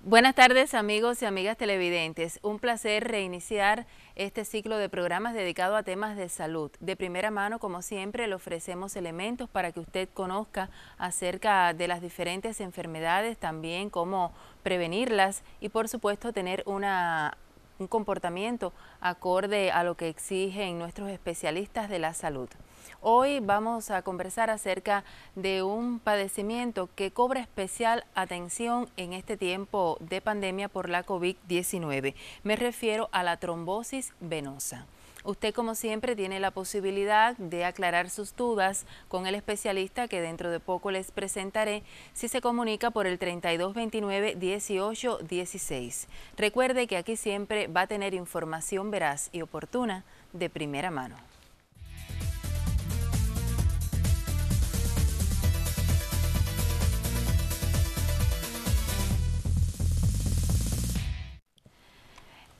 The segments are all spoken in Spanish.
Buenas tardes, amigos y amigas televidentes. Un placer reiniciar este ciclo de programas dedicado a temas de salud. De primera mano, como siempre, le ofrecemos elementos para que usted conozca acerca de las diferentes enfermedades, también cómo prevenirlas y, por supuesto, tener un comportamiento acorde a lo que exigen nuestros especialistas de la salud. Hoy vamos a conversar acerca de un padecimiento que cobra especial atención en este tiempo de pandemia por la COVID-19. Me refiero a la trombosis venosa. Usted, como siempre, tiene la posibilidad de aclarar sus dudas con el especialista que dentro de poco les presentaré si se comunica por el 3229-1816. Recuerde que aquí siempre va a tener información veraz y oportuna de primera mano.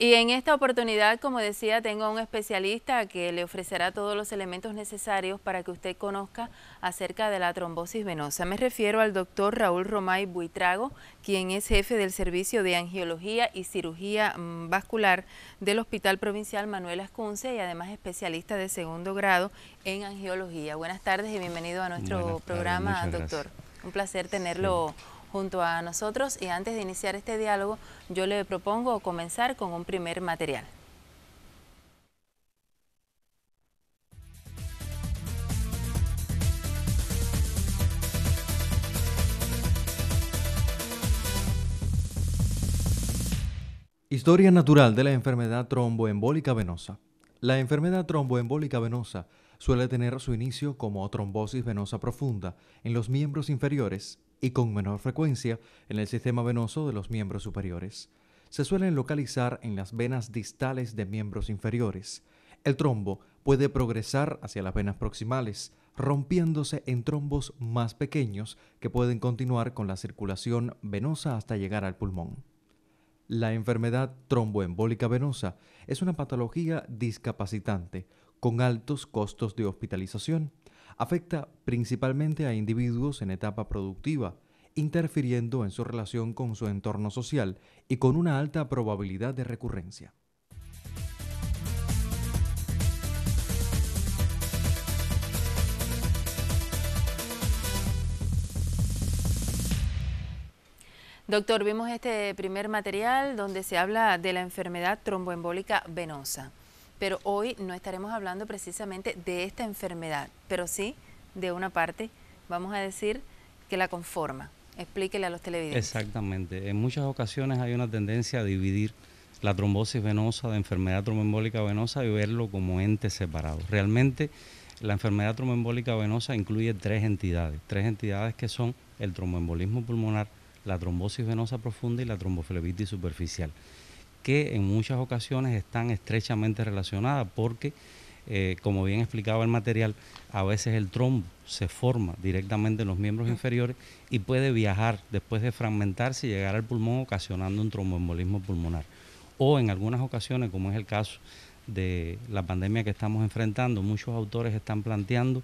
Y en esta oportunidad, como decía, tengo a un especialista que le ofrecerá todos los elementos necesarios para que usted conozca acerca de la trombosis venosa. Me refiero al doctor Raúl Romay Buitrago, quien es jefe del Servicio de Angiología y Cirugía Vascular del Hospital Provincial Manuel Ascunce y además especialista de segundo grado en angiología. Buenas tardes y bienvenido a nuestro programa, doctor. Un placer tenerlo junto a nosotros, y antes de iniciar este diálogo yo le propongo comenzar con un primer material. Historia natural de la enfermedad tromboembólica venosa. La enfermedad tromboembólica venosa suele tener su inicio como trombosis venosa profunda en los miembros inferiores y con menor frecuencia en el sistema venoso de los miembros superiores. Se suelen localizar en las venas distales de miembros inferiores. El trombo puede progresar hacia las venas proximales, rompiéndose en trombos más pequeños que pueden continuar con la circulación venosa hasta llegar al pulmón. La enfermedad tromboembólica venosa es una patología discapacitante con altos costos de hospitalización. Afecta principalmente a individuos en etapa productiva, interfiriendo en su relación con su entorno social y con una alta probabilidad de recurrencia. Doctor, vimos este primer material donde se habla de la enfermedad tromboembólica venosa, pero hoy no estaremos hablando precisamente de esta enfermedad, pero sí de una parte, vamos a decir, que la conforma. Explíquele a los televidentes. Exactamente. En muchas ocasiones hay una tendencia a dividir la trombosis venosa de enfermedad tromboembólica venosa y verlo como entes separados. Realmente la enfermedad tromboembólica venosa incluye tres entidades que son el tromboembolismo pulmonar, la trombosis venosa profunda y la tromboflebitis superficial, que en muchas ocasiones están estrechamente relacionadas porque, como bien explicaba el material, a veces el trombo se forma directamente en los miembros inferiores y puede viajar después de fragmentarse y llegar al pulmón, ocasionando un tromboembolismo pulmonar. O en algunas ocasiones, como es el caso de la pandemia que estamos enfrentando, muchos autores están planteando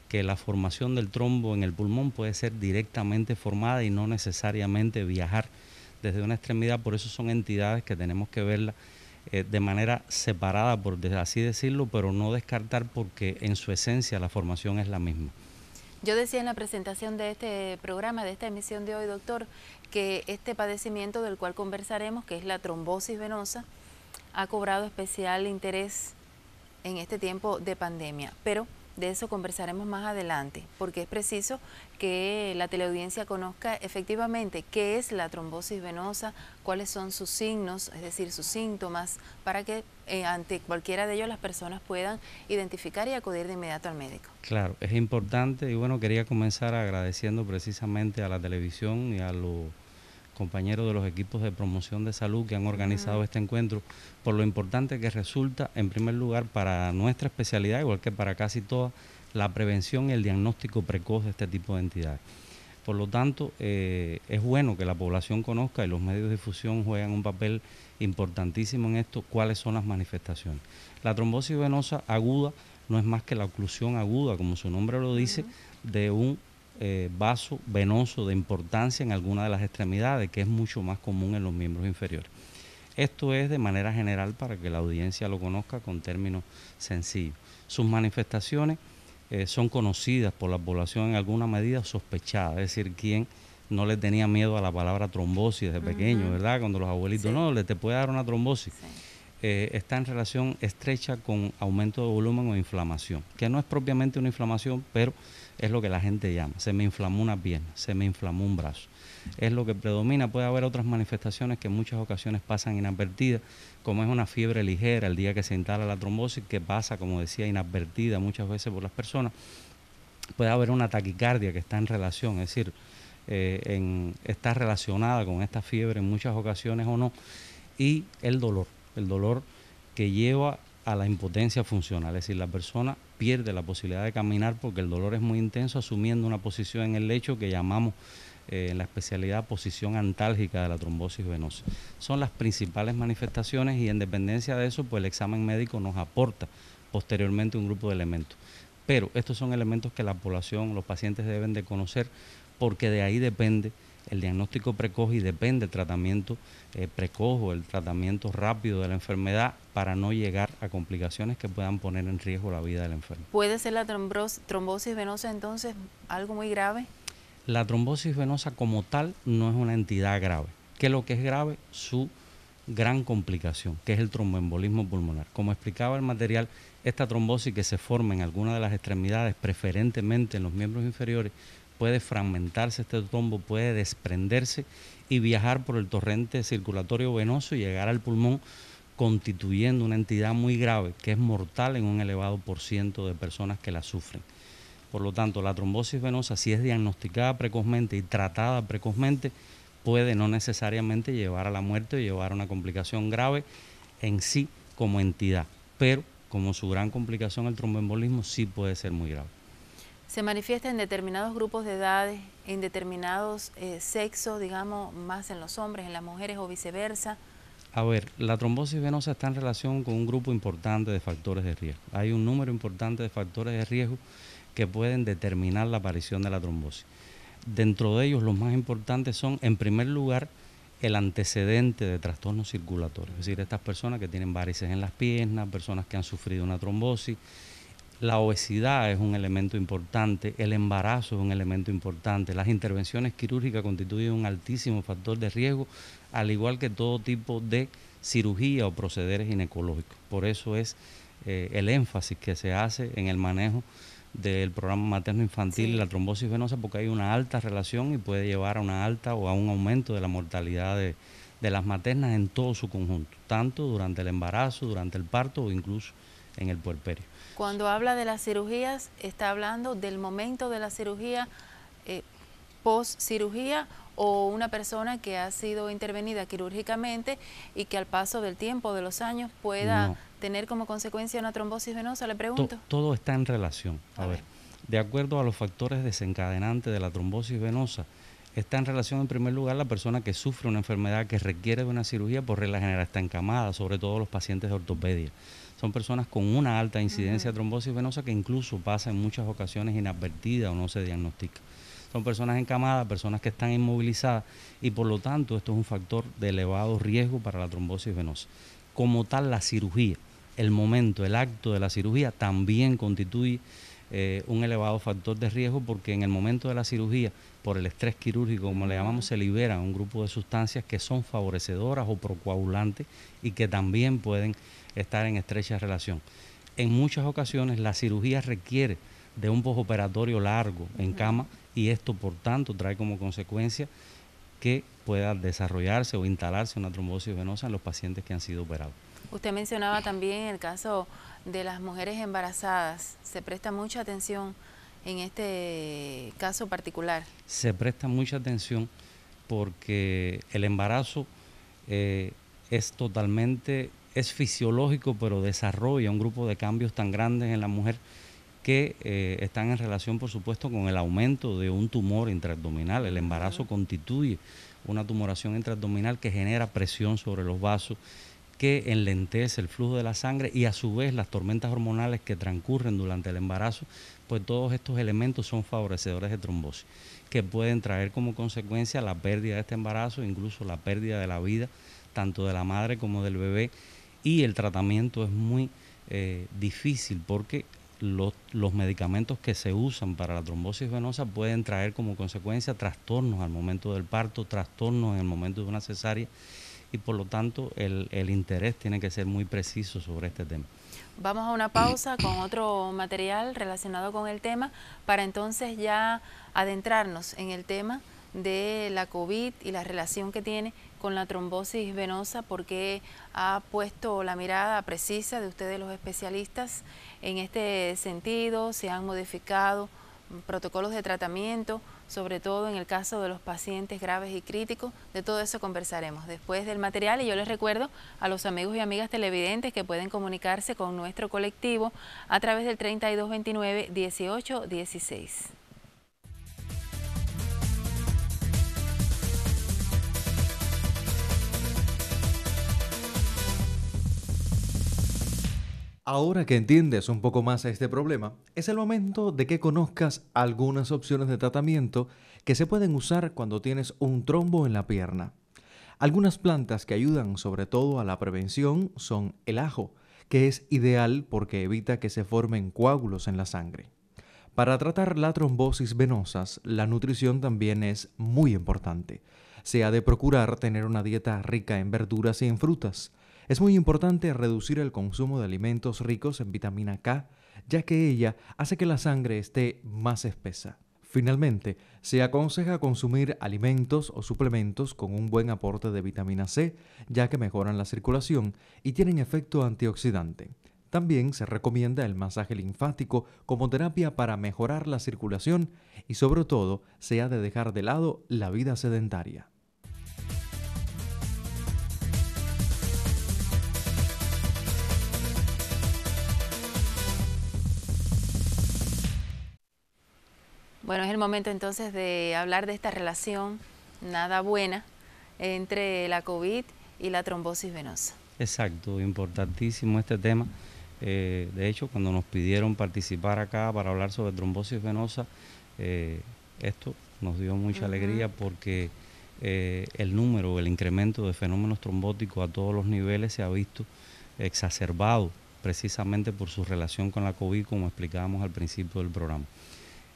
que la formación del trombo en el pulmón puede ser directamente formada y no necesariamente viajar desde una extremidad. Por eso son entidades que tenemos que verlas de manera separada, por así decirlo, pero no descartar porque en su esencia la formación es la misma. Yo decía en la presentación de este programa, de esta emisión de hoy, doctor, que este padecimiento del cual conversaremos, que es la trombosis venosa, ha cobrado especial interés en este tiempo de pandemia, pero de eso conversaremos más adelante, porque es preciso que la teleaudiencia conozca efectivamente qué es la trombosis venosa, cuáles son sus signos, es decir, sus síntomas, para que ante cualquiera de ellos las personas puedan identificar y acudir de inmediato al médico. Claro, es importante y bueno, quería comenzar agradeciendo precisamente a la televisión y a los compañeros de los equipos de promoción de salud que han organizado este encuentro, por lo importante que resulta, en primer lugar, para nuestra especialidad, igual que para casi todas, la prevención y el diagnóstico precoz de este tipo de entidades. Por lo tanto, es bueno que la población conozca, y los medios de difusión juegan un papel importantísimo en esto, cuáles son las manifestaciones. La trombosis venosa aguda no es más que la oclusión aguda, como su nombre lo dice, de un vaso venoso de importancia en alguna de las extremidades, que es mucho más común en los miembros inferiores. Esto es de manera general para que la audiencia lo conozca con términos sencillos. Sus manifestaciones son conocidas por la población en alguna medida sospechadas, es decir, quien no le tenía miedo a la palabra trombosis desde pequeño, ¿verdad? Cuando los abuelitos, no, le te puede dar una trombosis. Está en relación estrecha con aumento de volumen o inflamación, que no es propiamente una inflamación, pero es lo que la gente llama. Se me inflamó una pierna, se me inflamó un brazo. Es lo que predomina. Puede haber otras manifestaciones que en muchas ocasiones pasan inadvertidas, como es una fiebre ligera el día que se instala la trombosis, que pasa, como decía, inadvertida muchas veces por las personas. Puede haber una taquicardia que está en relación, es decir, está relacionada con esta fiebre en muchas ocasiones o no, y el dolor que lleva a la impotencia funcional, es decir, la persona pierde la posibilidad de caminar porque el dolor es muy intenso, asumiendo una posición en el lecho que llamamos en la especialidad posición antálgica de la trombosis venosa. Son las principales manifestaciones y en dependencia de eso, pues el examen médico nos aporta posteriormente un grupo de elementos. Pero estos son elementos que la población, los pacientes deben de conocer, porque de ahí depende el diagnóstico precoz y depende el tratamiento precoz o el tratamiento rápido de la enfermedad para no llegar a complicaciones que puedan poner en riesgo la vida del enfermo. ¿Puede ser la trombosis venosa entonces algo muy grave? La trombosis venosa como tal no es una entidad grave. ¿Qué es lo que es grave? Su gran complicación, que es el tromboembolismo pulmonar. Como explicaba el material, esta trombosis que se forma en alguna de las extremidades, preferentemente en los miembros inferiores, puede fragmentarse este trombo, puede desprenderse y viajar por el torrente circulatorio venoso y llegar al pulmón, constituyendo una entidad muy grave que es mortal en un elevado % de personas que la sufren. Por lo tanto, la trombosis venosa, si es diagnosticada precozmente y tratada precozmente, puede no necesariamente llevar a la muerte o llevar a una complicación grave en sí como entidad, pero como su gran complicación el tromboembolismo sí puede ser muy grave. ¿Se manifiesta en determinados grupos de edades, en determinados sexos, digamos, más en los hombres, en las mujeres o viceversa? A ver, la trombosis venosa está en relación con un grupo importante de factores de riesgo. Hay un número importante de factores de riesgo que pueden determinar la aparición de la trombosis. Dentro de ellos, los más importantes son, en primer lugar, el antecedente de trastornos circulatorios, es decir, estas personas que tienen varices en las piernas, personas que han sufrido una trombosis. La obesidad es un elemento importante, el embarazo es un elemento importante, las intervenciones quirúrgicas constituyen un altísimo factor de riesgo, al igual que todo tipo de cirugía o procederes ginecológicos. Por eso es el énfasis que se hace en el manejo del programa materno-infantil y la trombosis venosa, porque hay una alta relación y puede llevar a una alta o a un aumento de la mortalidad de las maternas en todo su conjunto, tanto durante el embarazo, durante el parto o incluso en el puerperio. Cuando habla de las cirugías, ¿está hablando del momento de la cirugía, post-cirugía, o una persona que ha sido intervenida quirúrgicamente y que al paso del tiempo, de los años, pueda tener como consecuencia una trombosis venosa? Le pregunto. Todo está en relación. A ver, de acuerdo a los factores desencadenantes de la trombosis venosa, está en relación en primer lugar la persona que sufre una enfermedad que requiere de una cirugía, por regla general está encamada, sobre todo los pacientes de ortopedia. Son personas con una alta incidencia de trombosis venosa que incluso pasa en muchas ocasiones inadvertida o no se diagnostica. Son personas encamadas, personas que están inmovilizadas y por lo tanto esto es un factor de elevado riesgo para la trombosis venosa. Como tal, la cirugía, el momento, el acto de la cirugía también constituye un elevado factor de riesgo, porque en el momento de la cirugía, por el estrés quirúrgico, como le llamamos, se liberan un grupo de sustancias que son favorecedoras o procoagulantes y que también pueden estar en estrecha relación. En muchas ocasiones la cirugía requiere de un postoperatorio largo en cama y esto por tanto trae como consecuencia que pueda desarrollarse o instalarse una trombosis venosa en los pacientes que han sido operados. Usted mencionaba también el caso de las mujeres embarazadas. ¿Se presta mucha atención en este caso particular? Se presta mucha atención porque el embarazo es fisiológico, pero desarrolla un grupo de cambios tan grandes en la mujer que están en relación, por supuesto, con el aumento de un tumor intraabdominal. El embarazo constituye una tumoración intraabdominal que genera presión sobre los vasos, que enlentece el flujo de la sangre, y a su vez las tormentas hormonales que transcurren durante el embarazo, pues todos estos elementos son favorecedores de trombosis, que pueden traer como consecuencia la pérdida de este embarazo, incluso la pérdida de la vida, tanto de la madre como del bebé, y el tratamiento es muy difícil porque los medicamentos que se usan para la trombosis venosa pueden traer como consecuencia trastornos al momento del parto, trastornos en el momento de una cesárea, y por lo tanto el interés tiene que ser muy preciso sobre este tema. Vamos a una pausa con otro material relacionado con el tema para entonces ya adentrarnos en el tema de la COVID y la relación que tiene con la trombosis venosa, porque ha puesto la mirada precisa de ustedes los especialistas en este sentido. Se han modificado protocolos de tratamiento, sobre todo en el caso de los pacientes graves y críticos. De todo eso conversaremos después del material, y yo les recuerdo a los amigos y amigas televidentes que pueden comunicarse con nuestro colectivo a través del 3229-1816. Ahora que entiendes un poco más a este problema, es el momento de que conozcas algunas opciones de tratamiento que se pueden usar cuando tienes un trombo en la pierna. Algunas plantas que ayudan sobre todo a la prevención son el ajo, que es ideal porque evita que se formen coágulos en la sangre. Para tratar la trombosis venosas, la nutrición también es muy importante. Se ha de procurar tener una dieta rica en verduras y en frutas. Es muy importante reducir el consumo de alimentos ricos en vitamina K, ya que ella hace que la sangre esté más espesa. Finalmente, se aconseja consumir alimentos o suplementos con un buen aporte de vitamina C, ya que mejoran la circulación y tienen efecto antioxidante. También se recomienda el masaje linfático como terapia para mejorar la circulación y sobre todo se ha de dejar de lado la vida sedentaria. Bueno, es el momento entonces de hablar de esta relación nada buena entre la COVID y la trombosis venosa. Exacto, importantísimo este tema. De hecho, cuando nos pidieron participar acá para hablar sobre trombosis venosa, esto nos dio mucha alegría porque el número, el incremento de fenómenos trombóticos a todos los niveles se ha visto exacerbado precisamente por su relación con la COVID, como explicábamos al principio del programa.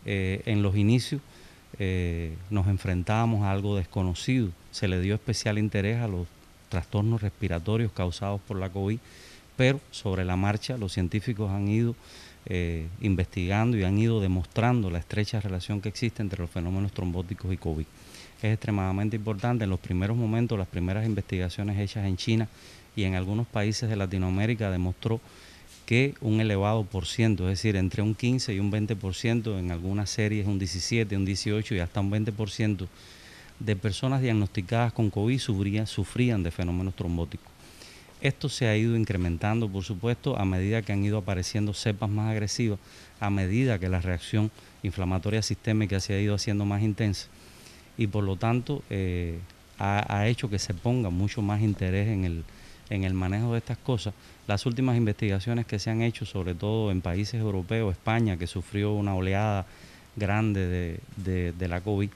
En los inicios nos enfrentábamos a algo desconocido, se le dio especial interés a los trastornos respiratorios causados por la COVID, pero sobre la marcha los científicos han ido investigando y han ido demostrando la estrecha relación que existe entre los fenómenos trombóticos y COVID. Es extremadamente importante. En los primeros momentos, las primeras investigaciones hechas en China y en algunos países de Latinoamérica demostró que un elevado por ciento, es decir, entre un 15 y un 20%, en algunas series un 17, un 18 y hasta un 20% de personas diagnosticadas con COVID sufrían de fenómenos trombóticos. Esto se ha ido incrementando, por supuesto, a medida que han ido apareciendo cepas más agresivas, a medida que la reacción inflamatoria sistémica se ha ido haciendo más intensa, y por lo tanto ha hecho que se ponga mucho más interés en el manejo de estas cosas. Las últimas investigaciones que se han hecho, sobre todo en países europeos, España, que sufrió una oleada grande de la COVID,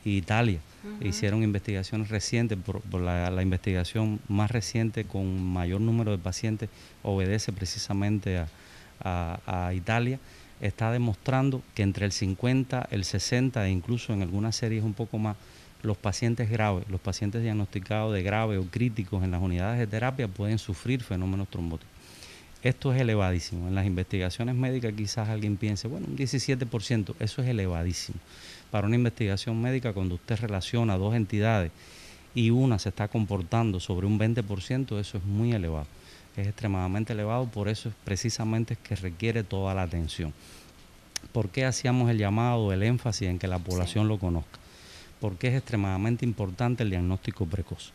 y Italia, hicieron investigaciones recientes. Por la investigación más reciente con mayor número de pacientes obedece precisamente a Italia. Está demostrando que entre el 50, el 60 e incluso en algunas series un poco más, los pacientes graves, los pacientes diagnosticados de grave o críticos en las unidades de terapia pueden sufrir fenómenos trombóticos. Esto es elevadísimo. En las investigaciones médicas quizás alguien piense, bueno, un 17%, eso es elevadísimo. Para una investigación médica, cuando usted relaciona dos entidades y una se está comportando sobre un 20%, eso es muy elevado. Es extremadamente elevado, por eso es precisamente que requiere toda la atención. ¿Por qué hacíamos el llamado, el énfasis en que la población lo conozca? Porque es extremadamente importante el diagnóstico precoz.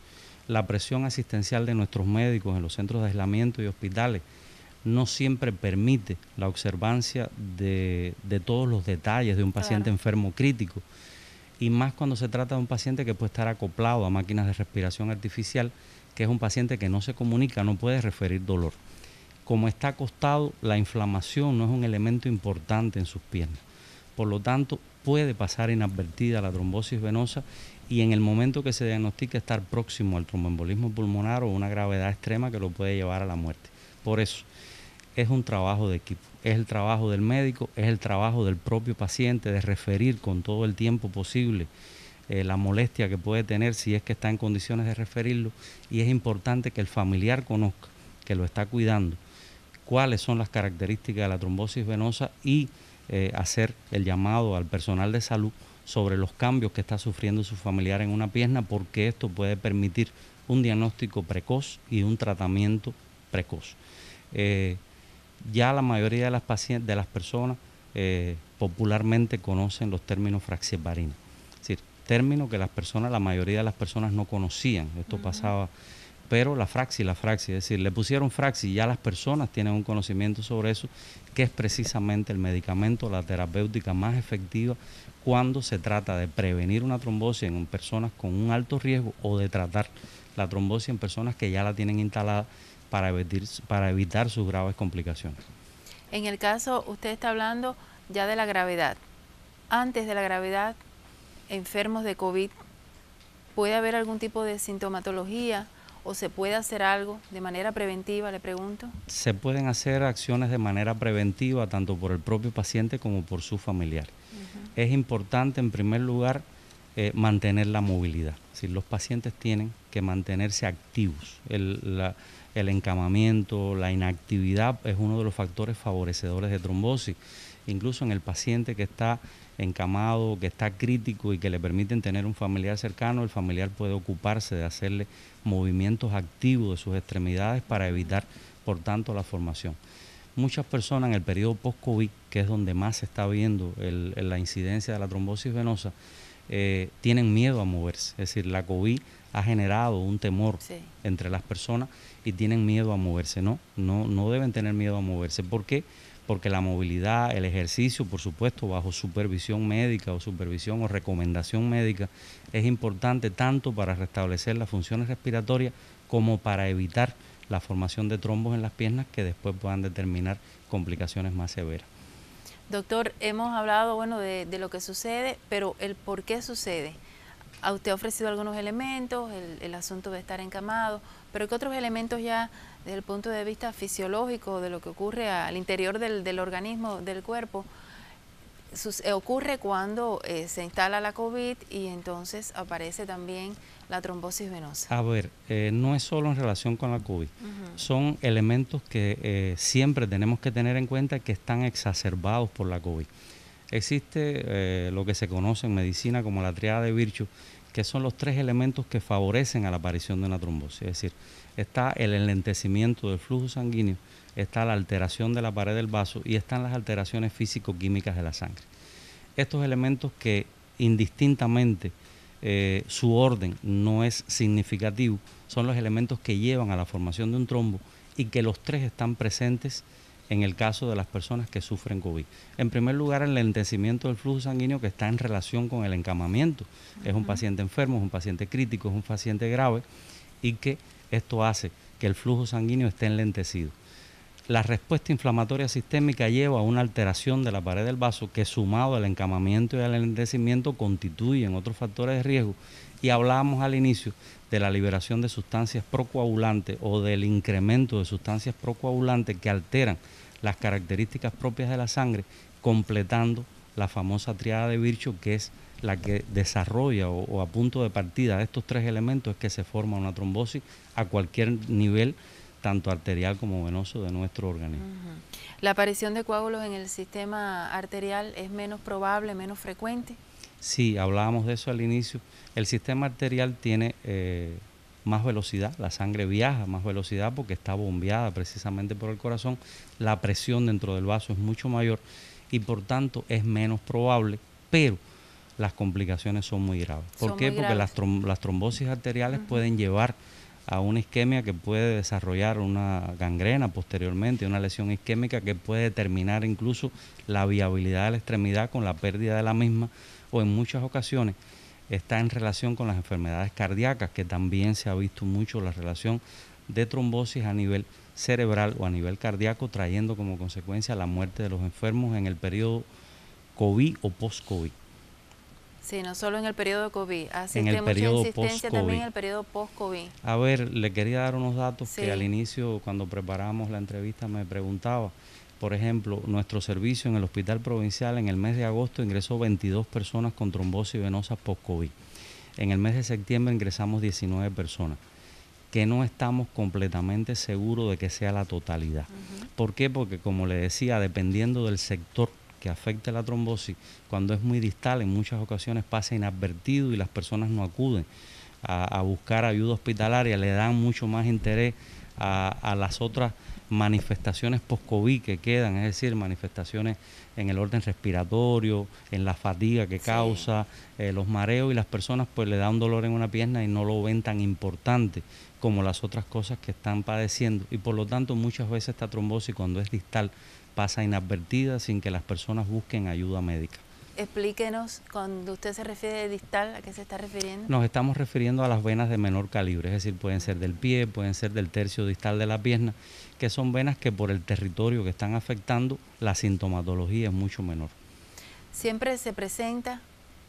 La presión asistencial de nuestros médicos en los centros de aislamiento y hospitales no siempre permite la observancia de todos los detalles de un paciente enfermo crítico, y más cuando se trata de un paciente que puede estar acoplado a máquinas de respiración artificial, que es un paciente que no se comunica, no puede referir dolor. Como está acostado, la inflamación no es un elemento importante en sus piernas. Por lo tanto, puede pasar inadvertida la trombosis venosa y en el momento que se diagnostique estar próximo al tromboembolismo pulmonar o una gravedad extrema que lo puede llevar a la muerte. Por eso, es un trabajo de equipo, es el trabajo del médico, es el trabajo del propio paciente de referir con todo el tiempo posible la molestia que puede tener si es que está en condiciones de referirlo, y es importante que el familiar conozca, que lo está cuidando, cuáles son las características de la trombosis venosa y hacer el llamado al personal de salud sobre los cambios que está sufriendo su familiar en una pierna, porque esto puede permitir un diagnóstico precoz y un tratamiento precoz. Ya la mayoría de las pacientes, de las personas popularmente conocen los términos fraxiheparina, es decir, términos que la mayoría de las personas no conocían. Esto pasaba, pero la fraxis, es decir, le pusieron fraxis y ya las personas tienen un conocimiento sobre eso, que es precisamente el medicamento, la terapéutica más efectiva cuando se trata de prevenir una trombosis en personas con un alto riesgo o de tratar la trombosis en personas que ya la tienen instalada para evitar sus graves complicaciones. En el caso, usted está hablando ya de la gravedad. Antes de la gravedad, enfermos de COVID, ¿puede haber algún tipo de sintomatología o se puede hacer algo de manera preventiva, le pregunto? Se pueden hacer acciones de manera preventiva tanto por el propio paciente como por su familiar. Es importante, en primer lugar, mantener la movilidad. Es decir, los pacientes tienen que mantenerse activos. El encamamiento, la inactividad es uno de los factores favorecedores de trombosis. Incluso en el paciente que está encamado, que está crítico y que le permiten tener un familiar cercano, el familiar puede ocuparse de hacerle movimientos activos de sus extremidades para evitar, por tanto, la formación. Muchas personas en el periodo post-COVID, que es donde más se está viendo la incidencia de la trombosis venosa, tienen miedo a moverse. Es decir, la COVID ha generado un temor entre las personas y tienen miedo a moverse. No deben tener miedo a moverse. ¿Por qué? Porque la movilidad, el ejercicio, por supuesto, bajo supervisión médica o supervisión o recomendación médica, es importante tanto para restablecer las funciones respiratorias como para evitar la formación de trombos en las piernas que después puedan determinar complicaciones más severas. Doctor, hemos hablado de lo que sucede, pero el por qué sucede. A usted ha ofrecido algunos elementos, el asunto de estar encamado, pero ¿qué otros elementos ya desde el punto de vista fisiológico de lo que ocurre al interior del organismo, del cuerpo, ocurre cuando se instala la COVID y entonces aparece también la trombosis venosa? A ver, no es solo en relación con la COVID, son elementos que siempre tenemos que tener en cuenta que están exacerbados por la COVID. Existe lo que se conoce en medicina como la triada de Virchow, que son los 3 elementos que favorecen a la aparición de una trombosis. Es decir, está el enlentecimiento del flujo sanguíneo, está la alteración de la pared del vaso y están las alteraciones físico-químicas de la sangre. Estos elementos que indistintamente su orden no es significativo, son los elementos que llevan a la formación de un trombo y que los 3 están presentes en el caso de las personas que sufren COVID. En primer lugar, el enlentecimiento del flujo sanguíneo, que está en relación con el encamamiento. Es un paciente enfermo, es un paciente crítico, es un paciente grave, y que esto hace que el flujo sanguíneo esté enlentecido. La respuesta inflamatoria sistémica lleva a una alteración de la pared del vaso que, sumado al encamamiento y al enlentecimiento, constituyen otros factores de riesgo. Y hablábamos al inicio de la liberación de sustancias procoagulantes o del incremento de sustancias procoagulantes que alteran las características propias de la sangre, completando la famosa triada de Virchow, que es la que desarrolla o a punto de partida de estos 3 elementos es que se forma una trombosis a cualquier nivel, tanto arterial como venoso de nuestro organismo. ¿La aparición de coágulos en el sistema arterial es menos probable, menos frecuente? Sí, hablábamos de eso al inicio. El sistema arterial tiene más velocidad, la sangre viaja a más velocidad porque está bombeada precisamente por el corazón, la presión dentro del vaso es mucho mayor y por tanto es menos probable, pero las complicaciones son muy graves. ¿Por qué? Porque las trombosis arteriales pueden llevar a una isquemia que puede desarrollar una gangrena posteriormente, una lesión isquémica que puede determinar incluso la viabilidad de la extremidad con la pérdida de la misma, o en muchas ocasiones está en relación con las enfermedades cardíacas, que también se ha visto mucho la relación de trombosis a nivel cerebral o a nivel cardíaco, trayendo como consecuencia la muerte de los enfermos en el periodo COVID o post-COVID. Sí, no solo en el periodo COVID, En el periodo mucha insistencia también en post-COVID. el periodo post-COVID. A ver, le quería dar unos datos Sí. que al inicio, cuando preparamos la entrevista, me preguntaba. Por ejemplo, nuestro servicio en el Hospital Provincial en el mes de agosto ingresó 22 personas con trombosis venosa post-COVID. En el mes de septiembre ingresamos 19 personas, que no estamos completamente seguros de que sea la totalidad. ¿Por qué? Porque, como le decía, dependiendo del sector que afecte la trombosis, cuando es muy distal, en muchas ocasiones pasa inadvertido y las personas no acuden a buscar ayuda hospitalaria, le dan mucho más interés a las otras manifestaciones post-COVID que quedan, es decir, manifestaciones en el orden respiratorio, en la fatiga que causa, los mareos, y las personas pues le da un dolor en una pierna y no lo ven tan importante como las otras cosas que están padeciendo, y por lo tanto muchas veces esta trombosis, cuando es distal, pasa inadvertida sin que las personas busquen ayuda médica. Explíquenos, cuando usted se refiere a distal, ¿a qué se está refiriendo? Nos estamos refiriendo a las venas de menor calibre, es decir, pueden ser del pie, pueden ser del tercio distal de la pierna, que son venas que por el territorio que están afectando, la sintomatología es mucho menor. ¿Siempre se presenta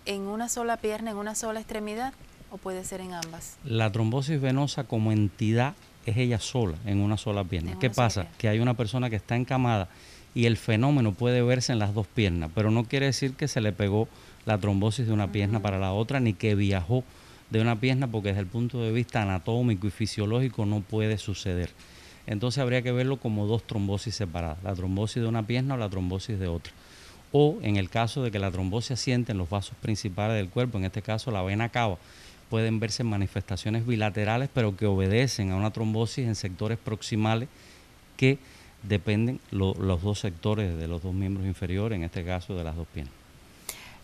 en una sola pierna, en una sola extremidad, o puede ser en ambas? La trombosis venosa como entidad es ella sola, en una sola pierna. ¿Qué pasa? Que hay una persona que está encamada y el fenómeno puede verse en las dos piernas, pero no quiere decir que se le pegó la trombosis de una pierna para la otra, ni que viajó de una pierna, porque desde el punto de vista anatómico y fisiológico no puede suceder. Entonces habría que verlo como dos trombosis separadas, la trombosis de una pierna o la trombosis de otra. O en el caso de que la trombosis asiente en los vasos principales del cuerpo, en este caso la vena cava, pueden verse manifestaciones bilaterales, pero que obedecen a una trombosis en sectores proximales que dependen los dos sectores de los dos miembros inferiores, en este caso de las dos piernas.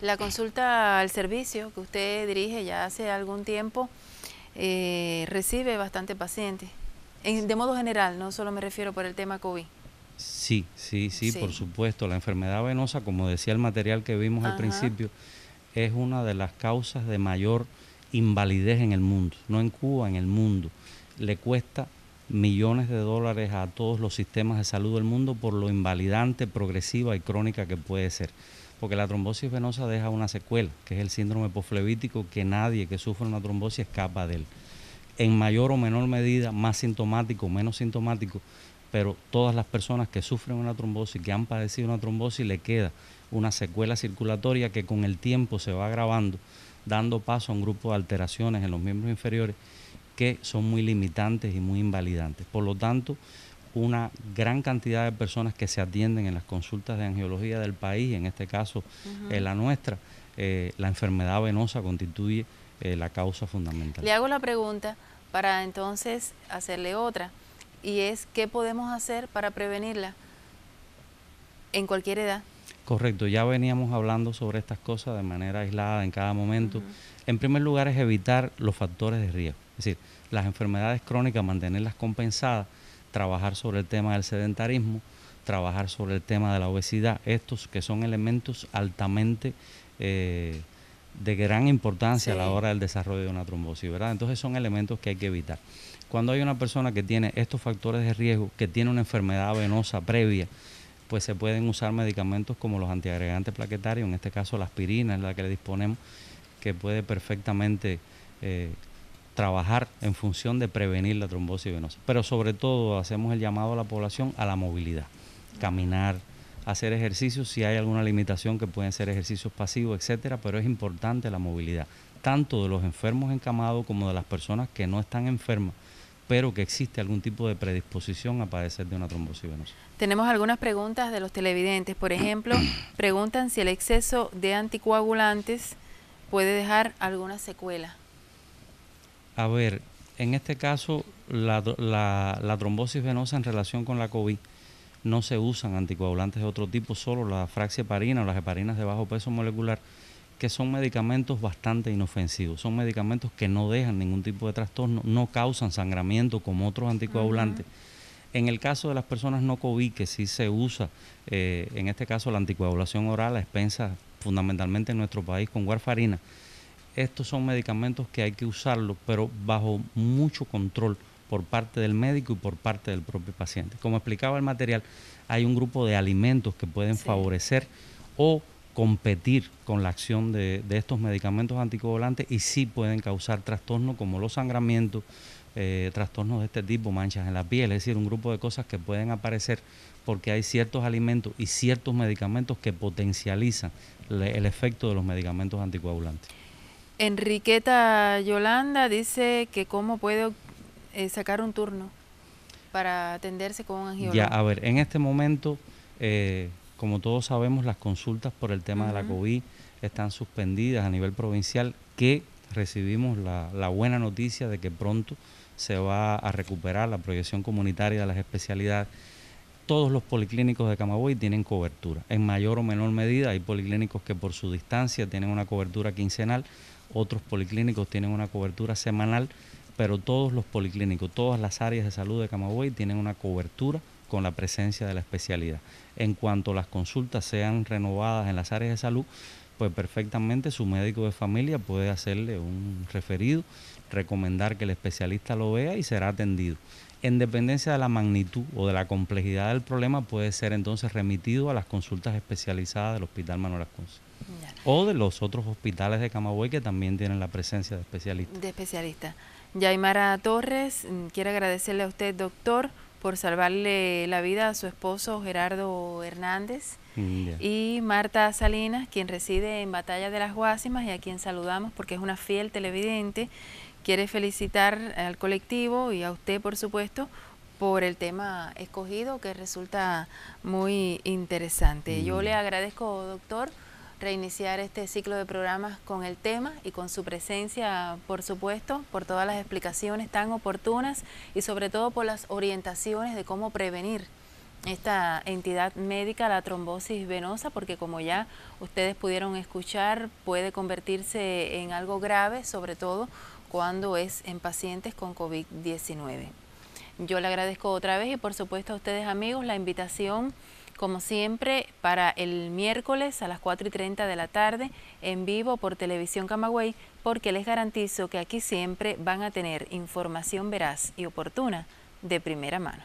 La consulta al servicio que usted dirige ya hace algún tiempo recibe bastante pacientes, de modo general, no solo me refiero por el tema COVID. Sí, por supuesto. La enfermedad venosa, como decía el material que vimos al principio, es una de las causas de mayor invalidez en el mundo, no en Cuba, en el mundo. Le cuesta millones de dólares a todos los sistemas de salud del mundo por lo invalidante, progresiva y crónica que puede ser. Porque la trombosis venosa deja una secuela, que es el síndrome posflebítico, que nadie que sufre una trombosis escapa de él. En mayor o menor medida, más sintomático, menos sintomático, pero todas las personas que sufren una trombosis, que han padecido una trombosis, le queda una secuela circulatoria que con el tiempo se va agravando, dando paso a un grupo de alteraciones en los miembros inferiores que son muy limitantes y muy invalidantes. Por lo tanto, una gran cantidad de personas que se atienden en las consultas de angiología del país, en este caso la nuestra, la enfermedad venosa constituye la causa fundamental. Le hago la pregunta para entonces hacerle otra, y es ¿qué podemos hacer para prevenirla en cualquier edad? Correcto, ya veníamos hablando sobre estas cosas de manera aislada en cada momento. En primer lugar es evitar los factores de riesgo, es decir, las enfermedades crónicas, mantenerlas compensadas, trabajar sobre el tema del sedentarismo, trabajar sobre el tema de la obesidad, estos que son elementos altamente de gran importancia a la hora del desarrollo de una trombosis, ¿verdad? Entonces son elementos que hay que evitar. Cuando hay una persona que tiene estos factores de riesgo, que tiene una enfermedad venosa previa, pues se pueden usar medicamentos como los antiagregantes plaquetarios, en este caso la aspirina, es la que le disponemos, que puede perfectamente trabajar en función de prevenir la trombosis venosa. Pero sobre todo hacemos el llamado a la población a la movilidad, caminar, hacer ejercicios, si hay alguna limitación que pueden ser ejercicios pasivos, etcétera, pero es importante la movilidad, tanto de los enfermos encamados como de las personas que no están enfermas, pero que existe algún tipo de predisposición a padecer de una trombosis venosa. Tenemos algunas preguntas de los televidentes. Por ejemplo, preguntan si el exceso de anticoagulantes puede dejar alguna secuela. A ver, en este caso, la trombosis venosa en relación con la COVID, no se usan anticoagulantes de otro tipo, solo la fraxieparina o las heparinas de bajo peso molecular, que son medicamentos bastante inofensivos, son medicamentos que no dejan ningún tipo de trastorno, no causan sangramiento como otros anticoagulantes. En el caso de las personas no COVID, que sí se usa, en este caso la anticoagulación oral a expensas fundamentalmente en nuestro país con warfarina, estos son medicamentos que hay que usarlos, pero bajo mucho control por parte del médico y por parte del propio paciente. Como explicaba el material, hay un grupo de alimentos que pueden favorecer o competir con la acción de estos medicamentos anticoagulantes y sí pueden causar trastornos como los sangramientos, trastornos de este tipo, manchas en la piel, es decir, un grupo de cosas que pueden aparecer porque hay ciertos alimentos y ciertos medicamentos que potencializan el efecto de los medicamentos anticoagulantes. Enriqueta Yolanda dice que cómo puede sacar un turno para atenderse con un angiólogo. Ya, a ver, en este momento, como todos sabemos, las consultas por el tema de la COVID están suspendidas a nivel provincial, que recibimos la buena noticia de que pronto se va a recuperar la proyección comunitaria de las especialidades. Todos los policlínicos de Camagüey tienen cobertura. En mayor o menor medida hay policlínicos que por su distancia tienen una cobertura quincenal, otros policlínicos tienen una cobertura semanal, pero todos los policlínicos, todas las áreas de salud de Camagüey tienen una cobertura con la presencia de la especialidad. En cuanto las consultas sean renovadas en las áreas de salud, pues perfectamente su médico de familia puede hacerle un referido, recomendar que el especialista lo vea y será atendido. En dependencia de la magnitud o de la complejidad del problema, puede ser entonces remitido a las consultas especializadas del Hospital Manuel Asconce o de los otros hospitales de Camagüey que también tienen la presencia de especialistas. Yaimara Torres quiere agradecerle a usted, doctor, por salvarle la vida a su esposo Gerardo Hernández. Y Marta Salinas, quien reside en Batalla de las Guásimas y a quien saludamos porque es una fiel televidente, quiere felicitar al colectivo y a usted, por supuesto, por el tema escogido, que resulta muy interesante. Yo le agradezco, doctor, reiniciar este ciclo de programas con el tema y con su presencia, por supuesto, por todas las explicaciones tan oportunas y sobre todo por las orientaciones de cómo prevenir esta entidad médica, la trombosis venosa, porque como ya ustedes pudieron escuchar, puede convertirse en algo grave, sobre todo cuando es en pacientes con COVID-19. Yo le agradezco otra vez y por supuesto a ustedes, amigos, la invitación, como siempre, para el miércoles a las 4:30 de la tarde en vivo por Televisión Camagüey, porque les garantizo que aquí siempre van a tener información veraz y oportuna de primera mano.